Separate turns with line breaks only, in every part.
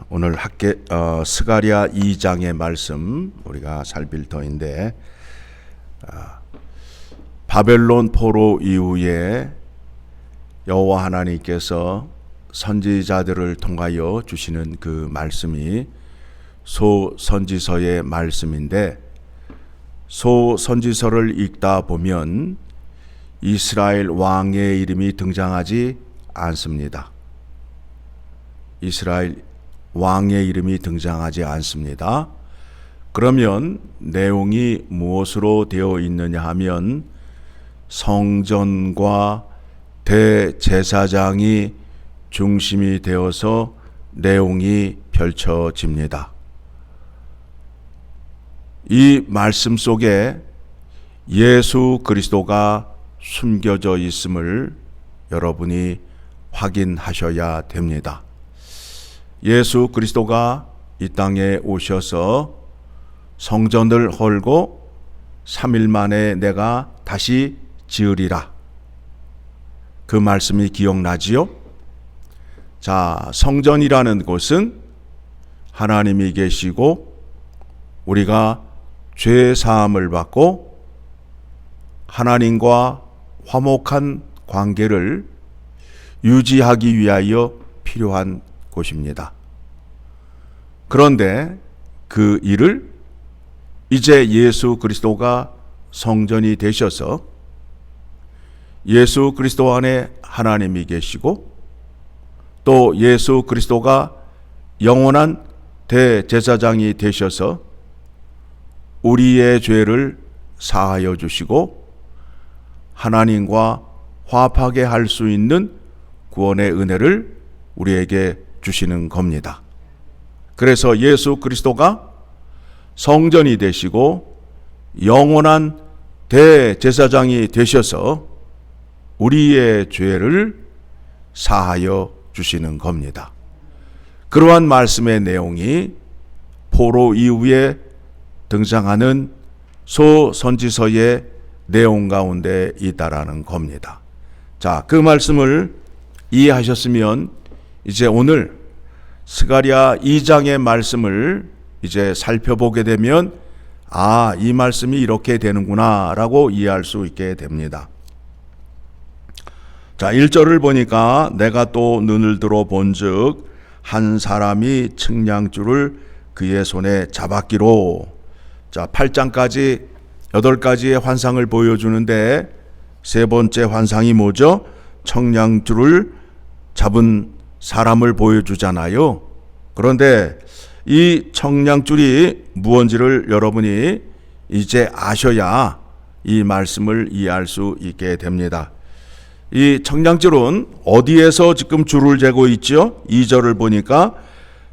오늘 스가랴 2장의 말씀 우리가 살필 터인데, 바벨론 포로 이후에 여호와 하나님께서 선지자들을 통하여 주시는 그 말씀이 소선지서의 말씀인데, 소선지서를 읽다 보면 이스라엘 왕의 이름이 등장하지 않습니다. 이스라엘 왕의 이름이 등장하지 않습니다. 그러면 내용이 무엇으로 되어 있느냐 하면 성전과 대제사장이 중심이 되어서 내용이 펼쳐집니다. 이 말씀 속에 예수 그리스도가 숨겨져 있음을 여러분이 확인하셔야 됩니다. 예수 그리스도가 이 땅에 오셔서 성전을 헐고 3일 만에 내가 다시 지으리라. 그 말씀이 기억나지요? 자, 성전이라는 곳은 하나님이 계시고 우리가 죄 사함을 받고 하나님과 화목한 관계를 유지하기 위하여 필요한 곳입니다. 그런데 그 일을 이제 예수 그리스도가 성전이 되셔서 예수 그리스도 안에 하나님이 계시고 또 예수 그리스도가 영원한 대제사장이 되셔서 우리의 죄를 사하여 주시고 하나님과 화합하게 할 수 있는 구원의 은혜를 우리에게 주시는 겁니다. 그래서 예수 그리스도가 성전이 되시고 영원한 대제사장이 되셔서 우리의 죄를 사하여 주시는 겁니다. 그러한 말씀의 내용이 포로 이후에 등장하는 소선지서의 내용 가운데 있다라는 겁니다. 자, 그 말씀을 이해하셨으면 이제 오늘 스가랴 2장의 말씀을 이제 살펴보게 되면 이 말씀이 이렇게 되는구나 라고 이해할 수 있게 됩니다. 자, 1절을 보니까 내가 또 눈을 들어 본즉 한 사람이 측량줄을 그의 손에 잡았기로. 자, 8장까지 8가지의 환상을 보여주는데 세 번째 환상이 뭐죠? 측량줄을 잡은 사람을 보여주잖아요. 그런데 이 청량줄이 무언지를 여러분이 이제 아셔야 이 말씀을 이해할 수 있게 됩니다. 이 청량줄은 어디에서 지금 줄을 재고 있죠? 2절을 보니까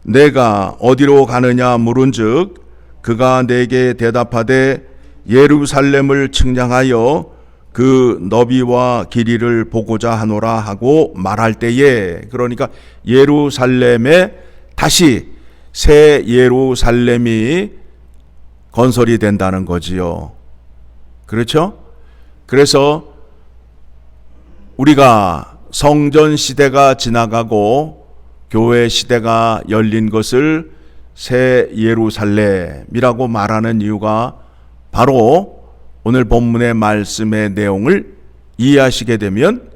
내가 어디로 가느냐 물은즉 그가 내게 대답하되 예루살렘을 측량하여 그 너비와 길이를 보고자 하노라 하고 말할 때에, 그러니까 예루살렘에 다시 새 예루살렘이 건설이 된다는 거지요. 그렇죠? 그래서 우리가 성전 시대가 지나가고 교회 시대가 열린 것을 새 예루살렘이라고 말하는 이유가 바로 오늘 본문의 말씀의 내용을 이해하시게 되면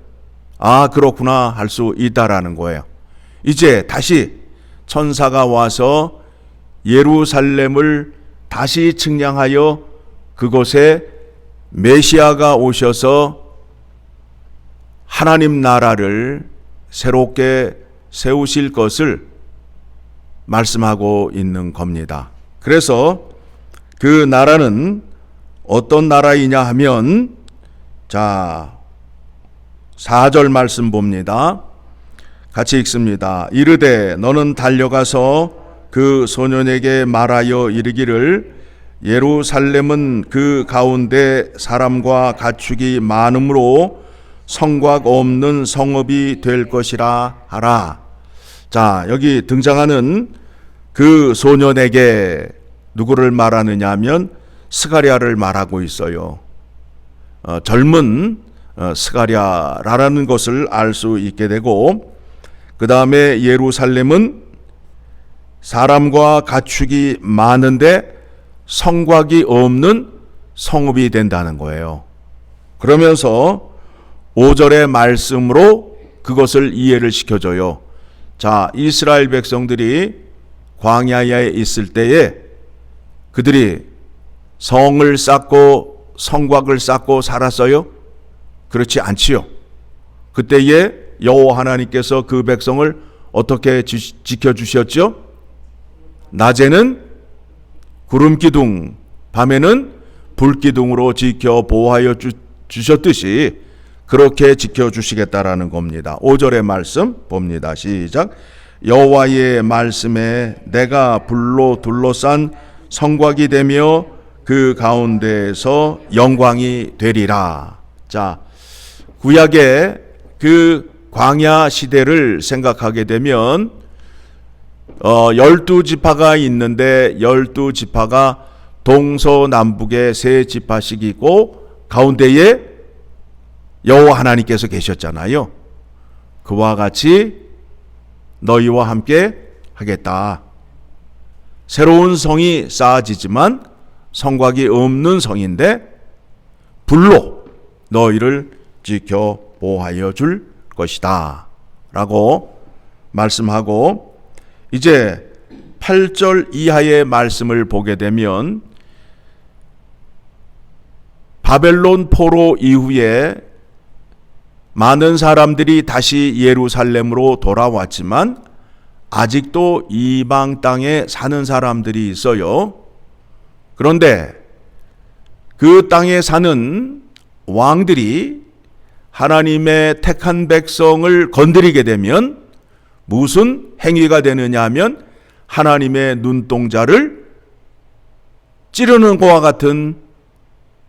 그렇구나 할 수 있다라는 거예요. 이제 다시 천사가 와서 예루살렘을 다시 측량하여 그곳에 메시아가 오셔서 하나님 나라를 새롭게 세우실 것을 말씀하고 있는 겁니다. 그래서 그 나라는 어떤 나라이냐 하면, 자, 4절 말씀 봅니다. 같이 읽습니다. 이르되 너는 달려가서 그 소년에게 말하여 이르기를 예루살렘은 그 가운데 사람과 가축이 많으므로 성곽 없는 성읍이 될 것이라 하라. 자, 여기 등장하는 그 소년에게 누구를 말하느냐 하면 스가랴를 말하고 있어요. 젊은 스가랴라는 것을 알 수 있게 되고, 그 다음에 예루살렘은 사람과 가축이 많은데 성곽이 없는 성읍이 된다는 거예요. 그러면서 5절의 말씀으로 그것을 이해를 시켜줘요. 자, 이스라엘 백성들이 광야에 있을 때에 그들이 성을 쌓고 성곽을 쌓고 살았어요? 그렇지 않지요. 그때에 여호와 하나님께서 그 백성을 어떻게 지켜주셨죠? 낮에는 구름기둥, 밤에는 불기둥으로 지켜 보호하여 주셨듯이 그렇게 지켜주시겠다라는 겁니다. 5절의 말씀 봅니다. 시작. 여호와의 말씀에 내가 불로 둘러싼 성곽이 되며 그 가운데에서 영광이 되리라. 자, 구약의 그 광야 시대를 생각하게 되면 12지파가 있는데 12지파가 동서남북에 세 지파씩 있고 가운데에 여호와 하나님께서 계셨잖아요. 그와 같이 너희와 함께 하겠다. 새로운 성이 쌓아지지만 성곽이 없는 성인데 불로 너희를 지켜 보호하여 줄 것이다 라고 말씀하고, 이제 8절 이하의 말씀을 보게 되면 바벨론 포로 이후에 많은 사람들이 다시 예루살렘으로 돌아왔지만 아직도 이방 땅에 사는 사람들이 있어요. 그런데 그 땅에 사는 왕들이 하나님의 택한 백성을 건드리게 되면 무슨 행위가 되느냐 하면 하나님의 눈동자를 찌르는 것과 같은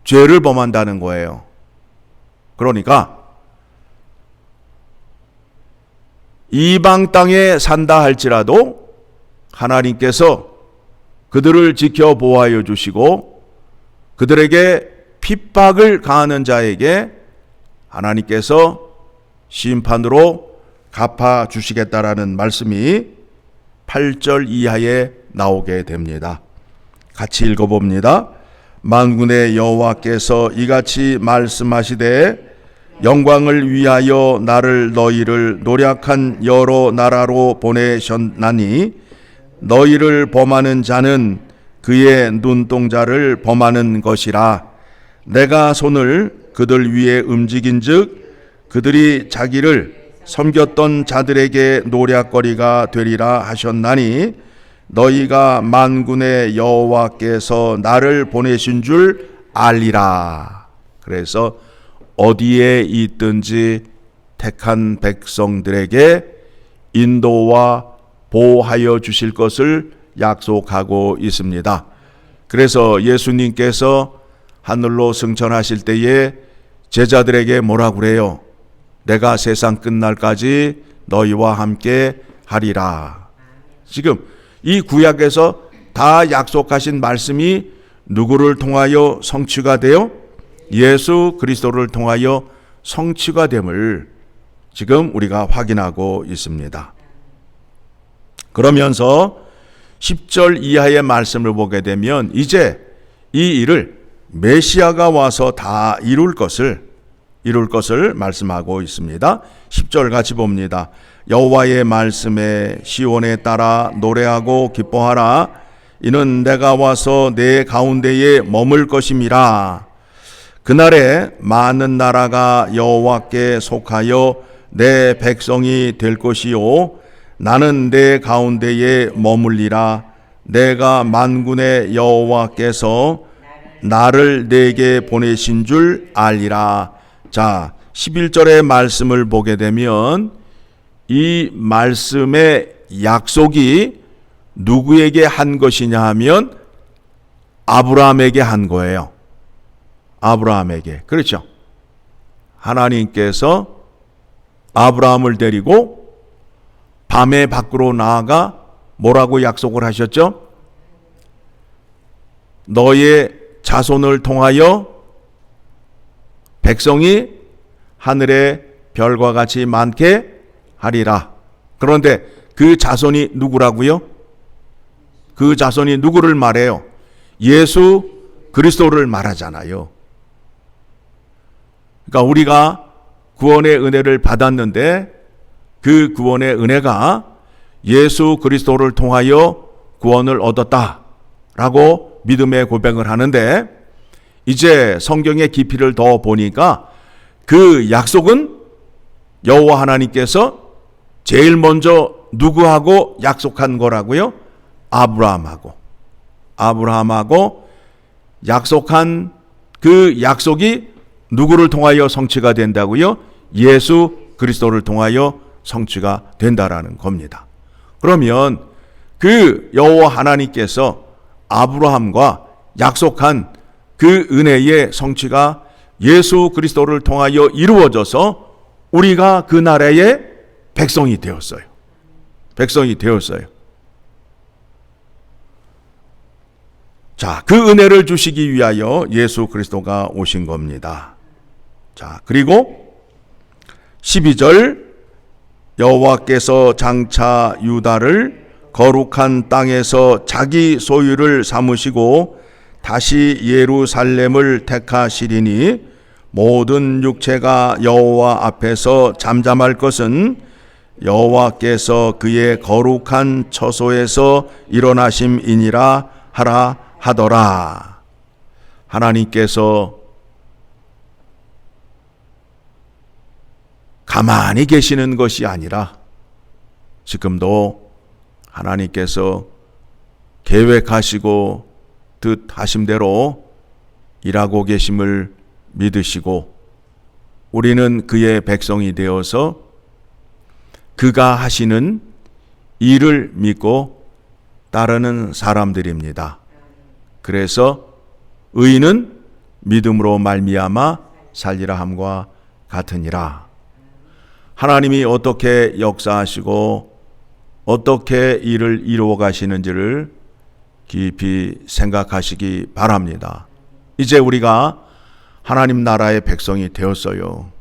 죄를 범한다는 거예요. 그러니까 이방 땅에 산다 할지라도 하나님께서 그들을 지켜 보호하여 주시고 그들에게 핍박을 가하는 자에게 하나님께서 심판으로 갚아 주시겠다라는 말씀이 8절 이하에 나오게 됩니다. 같이 읽어봅니다. 만군의 여호와께서 이같이 말씀하시되 영광을 위하여 나를 너희를 노력한 여러 나라로 보내셨나니 너희를 범하는 자는 그의 눈동자를 범하는 것이라. 내가 손을 그들 위에 움직인즉 그들이 자기를 섬겼던 자들에게 노략거리가 되리라 하셨나니 너희가 만군의 여호와께서 나를 보내신 줄 알리라. 그래서 어디에 있든지 택한 백성들에게 인도와 보호하여 주실 것을 약속하고 있습니다. 그래서 예수님께서 하늘로 승천하실 때에 제자들에게 뭐라 그래요? 내가 세상 끝날까지 너희와 함께 하리라. 지금 이 구약에서 다 약속하신 말씀이 누구를 통하여 성취가 되어? 예수 그리스도를 통하여 성취가 됨을 지금 우리가 확인하고 있습니다. 그러면서 10절 이하의 말씀을 보게 되면 이제 이 일을 메시아가 와서 다 이룰 것을 말씀하고 있습니다. 10절 같이 봅니다. 여호와의 말씀에 시온에 따라 노래하고 기뻐하라. 이는 내가 와서 내 가운데에 머물 것임이라. 그날에 많은 나라가 여호와께 속하여 내 백성이 될 것이요 나는 내 가운데에 머물리라. 내가 만군의 여호와께서 나를 내게 보내신 줄 알리라. 자, 11절의 말씀을 보게 되면 이 말씀의 약속이 누구에게 한 것이냐 하면 아브라함에게 한 거예요. 아브라함에게. 그렇죠. 하나님께서 아브라함을 데리고 밤에 밖으로 나아가 뭐라고 약속을 하셨죠? 너의 자손을 통하여 백성이 하늘의 별과 같이 많게 하리라. 그런데 그 자손이 누구라고요? 그 자손이 누구를 말해요? 예수 그리스도를 말하잖아요. 그러니까 우리가 구원의 은혜를 받았는데 그 구원의 은혜가 예수 그리스도를 통하여 구원을 얻었다라고 믿음의 고백을 하는데, 이제 성경의 깊이를 더 보니까 그 약속은 여호와 하나님께서 제일 먼저 누구하고 약속한 거라고요? 아브라함하고 약속한 그 약속이 누구를 통하여 성취가 된다고요? 예수 그리스도를 통하여 성취가 된다라는 겁니다. 그러면 그 여호와 하나님께서 아브라함과 약속한 그 은혜의 성취가 예수 그리스도를 통하여 이루어져서 우리가 그 나라의 백성이 되었어요. 자, 그 은혜를 주시기 위하여 예수 그리스도가 오신 겁니다. 자, 그리고 12절, 여호와께서 장차 유다를 거룩한 땅에서 자기 소유를 삼으시고 다시 예루살렘을 택하시리니 모든 육체가 여호와 앞에서 잠잠할 것은 여호와께서 그의 거룩한 처소에서 일어나심이니라 하라 하더라. 하나님께서 가만히 계시는 것이 아니라 지금도 하나님께서 계획하시고 뜻하신 대로 일하고 계심을 믿으시고, 우리는 그의 백성이 되어서 그가 하시는 일을 믿고 따르는 사람들입니다. 그래서 의인은 믿음으로 말미암아 살리라 함과 같으니라. 하나님이 어떻게 역사하시고 어떻게 일을 이루어 가시는지를 깊이 생각하시기 바랍니다. 이제 우리가 하나님 나라의 백성이 되었어요.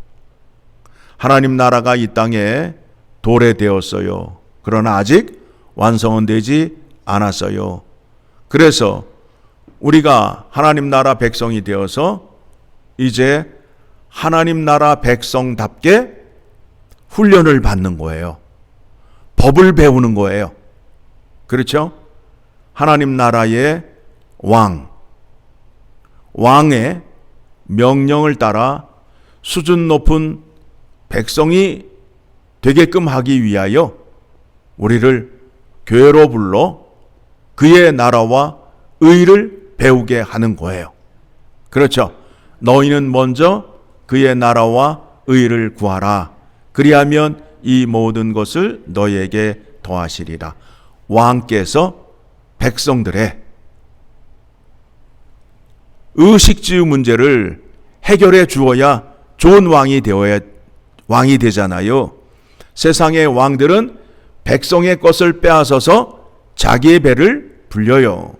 하나님 나라가 이 땅에 도래되었어요. 그러나 아직 완성은 되지 않았어요. 그래서 우리가 하나님 나라 백성이 되어서 이제 하나님 나라 백성답게 훈련을 받는 거예요. 법을 배우는 거예요. 그렇죠? 하나님 나라의 왕의 명령을 따라 수준 높은 백성이 되게끔 하기 위하여 우리를 교회로 불러 그의 나라와 의를 배우게 하는 거예요. 그렇죠? 너희는 먼저 그의 나라와 의를 구하라. 그리하면 이 모든 것을 너희에게 더하시리라. 왕께서 백성들의 의식주 문제를 해결해 주어야 좋은 왕이 되잖아요. 세상의 왕들은 백성의 것을 빼앗아서 자기의 배를 불려요.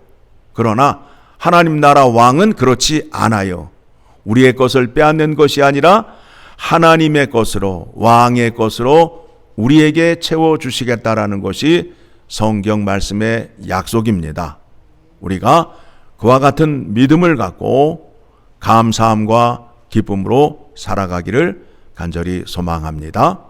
그러나 하나님 나라 왕은 그렇지 않아요. 우리의 것을 빼앗는 것이 아니라 하나님의 것으로, 왕의 것으로 우리에게 채워주시겠다라는 것이 성경 말씀의 약속입니다. 우리가 그와 같은 믿음을 갖고 감사함과 기쁨으로 살아가기를 간절히 소망합니다.